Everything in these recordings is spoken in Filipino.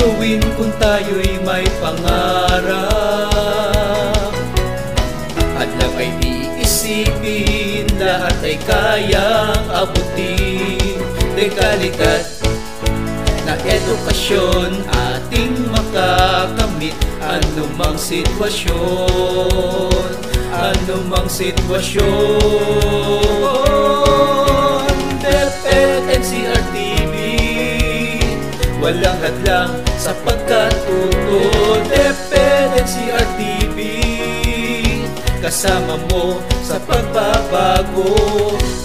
gagawin kung tayo'y may pangarap? At lang ay iisipin, lahat ay kayang abutin. Legalidad na edukasyon ating makakamit. Anumang sitwasyon, anumang sitwasyon. DepEd NCR-TV, walang hadlang sa pagkatuto. DepEd NCR-TV, kasama mo sa pagbabago.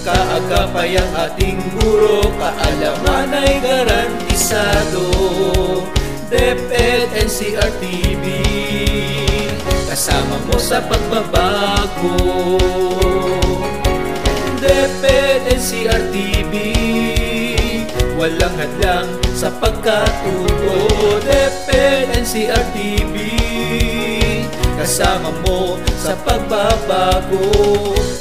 Kaagapay ang ating guro, kaalaman ay garantisado. DepEd NCR-TV, kasama mo sa pagbabago. DepEd NCR-TV, walang hadlang sa pagkatuto. DepEd NCR-TV, kasama mo sa pagbabago.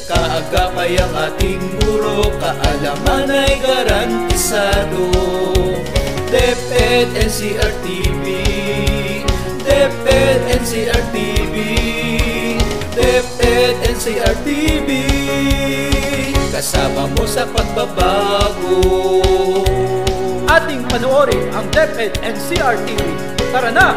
Kaagapay ang ating guro, kaalaman ay garantisado. DepEd NCR-TV, DepEd NCR-TV, DepEd NCR-TV, kasama mo sa pagbabago. Ating panoorin ang DepEd NCR-TV. Tara na!